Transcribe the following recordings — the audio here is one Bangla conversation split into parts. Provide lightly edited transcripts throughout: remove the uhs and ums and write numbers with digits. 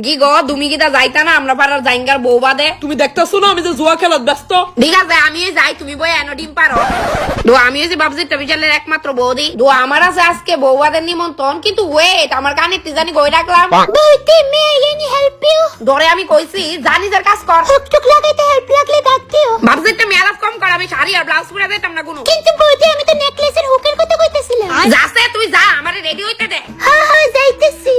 কি গো তুমি কি তা যাইতা না আমরা পাড়ার জাইঙ্গার বউ বাদে? তুমি দেখতেছো না আমি যে জুয়া খেলাত ব্যস্ত। ঠিক আছে আমি যাই, তুমি বই এনো ডিম পারো। দো আমি হচ্ছে বাবজিটা বিশালের একমাত্র বৌদি। দো আমার আছে আজকে বউ বাদের নিমন্ত্রণ, কিন্তু ওয়েট আমার কানে জানি গই রাখলাম। বৌদি মে এনি হেল্প ইউ। ধরে আমি কইছি জানি যার কাজ কর, টুকটুক লাগাইতে হেল্প লাগলে ডাক দিও। বাবজিটা মেলাস কম কর, আমি শাড়ি আর ব্লাউজ পরে দিতাম না কোনো। কিন্তু বৌদি আমি তো নেকলেসের হুকের কথা কইতেছিলাম। যাসে তুই যা, আমারে রেডি হইতে দে। হ্যাঁ হ্যাঁ যাইতেছি।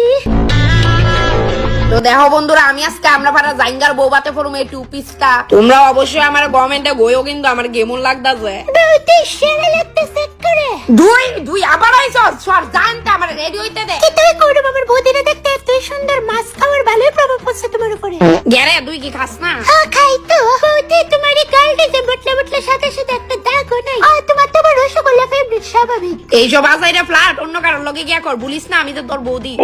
তো দেখো বন্ধুরা, আমি আজকে আমরা পাড়া জাইঙ্গার বৌবাতে ফরম এই টু পিসটা। তোমরা অবশ্যই আমার গভর্নমেন্টে গইও, কিন্তু আমার কেমন লাগতাছে বউতে সেরা লাগতেছে করে। দুই দুই আবার আইছো সর জানতে আমার রেডি হইতে দে। কি তুই করব আমার বৌদিরে দেখতে এত সুন্দর মাছ খাওয়ার ভালোই প্রভাব পড়ছে তোমার উপরে। গেরে তুই কি খাস না? হ্যাঁ খাই তো। বৌদি তোমারই গালটা যে বটলা বটলা সাথে সাথে একটা দাগও নাই। তোমার তো রসগোল্লা ফেভারিট স্বাভাবিক। এইসব আজাইরা ফ্ল্যাট অন্য কারোর লগে গিয়া কর, বলিস না আমি তো তোর বৌদি।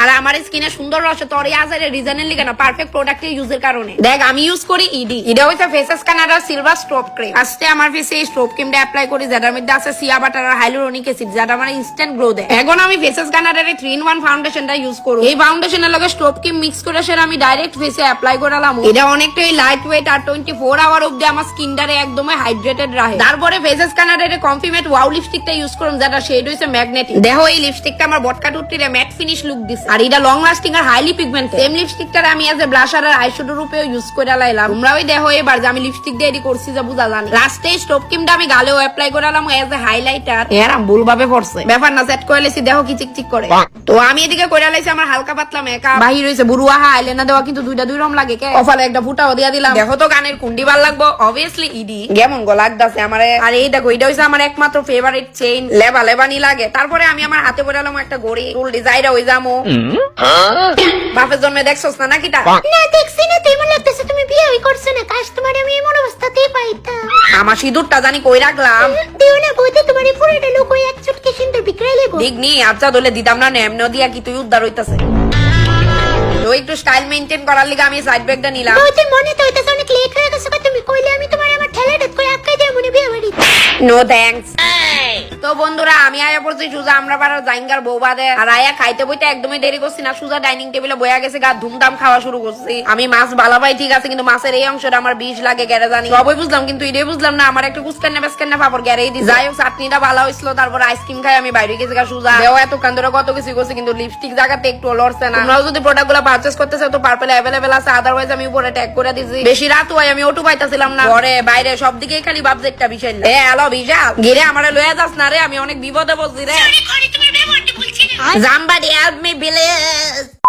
আর আমার স্কিনে সুন্দর রসে তোর আজাইরা রিজনের লিগে না, পারফেক্ট প্রোডাক্ট ইউজের কারণে। দেখ আমি ইউজ করি ইডি, এটা হইছে ফেসেস কানাডা সিলভার স্ট্রপ ক্রিম। ফার্স্টে আমার ফেসে এই স্ট্রপ ক্রিমটা অ্যাপ্লাই করি, যেটার মধ্যে আছে সিয়া বাটার আর হাইলুরোনিক অ্যাসিড, যেটা আমার ইনস্ট্যান্ট গ্লো দেয়। এখন আমি ফেসেস কানাডার 3-in-1 ফাউন্ডেশনটা ইউজ করব। এই ফাউন্ডেশনের লগে স্ট্রপ ক্রিম মিক্স করে সেটা আমি ডাইরেক্ট ফেসে অ্যাপ্লাই করালাম। এটা অনেকটাই লাইট ওয়েট আর 24 আওয়ার অবধি আমার স্কিনটারে একদমই হাইড্রেটেড রাখে। তারপরে ফেসেস কানাডার কমফিমেট ওয়াও লিপস্টিকটা ইউজ করুন, যেটা শেড হইছে ম্যাগনেটিক। দেখো এই লিপস্টিকটা আমার বটকা টুটিরে ম্যাট ফিনিশ লুক দিছে, আর এটা লং লাস্টিং আর হাইলি পিগমেন্টেড। সেম লিপস্টিকটা আমি এজ এ ব্লাশার আর আইশ্যাডো রূপেও ইউজ করে লাইলাম। তোমরাও দেখো এবার যে আমি লিপস্টিক দিয়ে এডি করছি যা বুঝা জানি। লাস্টে স্টপ ক্রিমটা আমি গালেও অ্যাপ্লাই করালাম এজ এ হাইলাইটার। এরাম ভুলভাবে পড়ছে ব্যাপার না, সেট করে লেছি দেখো কি চিকচিক করে। তো আমি এদিকে করে লাইছি আমার হালকা পাতলা মেকআপ। বাহির হইছে বুড়ুয়া আইলাইনার দেওয়া, কিন্তু দুইটা দুই রকম লাগে কে। কপালে একটা ফুটাও দিয়া দিলাম। দেখো তো গানের কুন্ডি ভাল লাগবো অবভিয়াসলি ইডি। কেমন গো লাগতাছে আমারে। আর এই দেখো এটা হইছে আমার একমাত্র ফেভারিট চেইন, লেবা লেবানি লাগে। তারপরে আমি আমার হাতে পরালাম একটা ঘড়ি, ফুল ডিজাইনটা হই যামো। বাপের জন্মে দেখছস না নাকিটা? না দেখছি না, তুই মনে লাগতেছে তুমি বিয়ে করছ না। কাশ তোমার আমি এমন অবস্থাতেই পাইতাম। আমার সিঁদুরটা জানি কই রাখলাম। দিও না বইতে তোমার পুরোটা লোক ওই এক চুটকি সিঁদুর বিক্রয় লেবো। ঠিক নি আচ্ছা দলে দিতাম না, এমন দিয়া কি তুই উদ্ধার হইতাছে। তো একটু স্টাইল মেইনটেইন করার লাগি আমি সাইড ব্যাগটা নিলাম। বইতে মনে তো হইতাছে অনেক লেট হয়ে গেছে, তুমি কইলে আমি তোমার আমার ঠেলাটা কই আটকাই দেব মনে বিয়ে বাড়ি। No thanks. তো বন্ধুরা আমি আয়া পড়ছি সুজা আমরা পাড়ার জাইঙ্গার বৌবাদে। আর আয়া খাইতে বইতে একদমই দেরি করছি না, সুজা ডাইনিং টেবিলে বয়া গেছে, গা ধুমধাম খাওয়া শুরু করছি। আমি মাছ ভালো পাই ঠিক আছে, কিন্তু মাছের এই অংশটা আমার বিষ লাগে গেরে জানি। সবই বুঝলাম কিন্তু এটাই বুঝলাম না আমার একটা কুচকান্না বেসকান্না পাপড় গেরেই দিই। যাই হোক চাটনিটা ভালো হয়েছিল, তারপর আইসক্রিম খাই আমি বাইরে গেছি গা সুজা। দেও এত কান্দরে কত কিছু করছি, কিন্তু লিপস্টিক জায়গাতে একটু লড়ছে না। তোমরাও যদি প্রোডাক্ট গুলো পারচেস করতে চাও তো পার্পল অ্যাভেলেবেল আছে, আদারওয়াইজ আমি উপরে ট্যাগ করে দিছি। বেশি রাত হয় আমি অটো পাইতাছিলাম না, ঘরে বাইরে সব দিকেই খালি বাবজেটটা বিশাল। হ্যালো বিশাল গিরে আমারে লয়ে যাস না রে, আমি অনেক বিপদে বলছি রে। Somebody help me, please.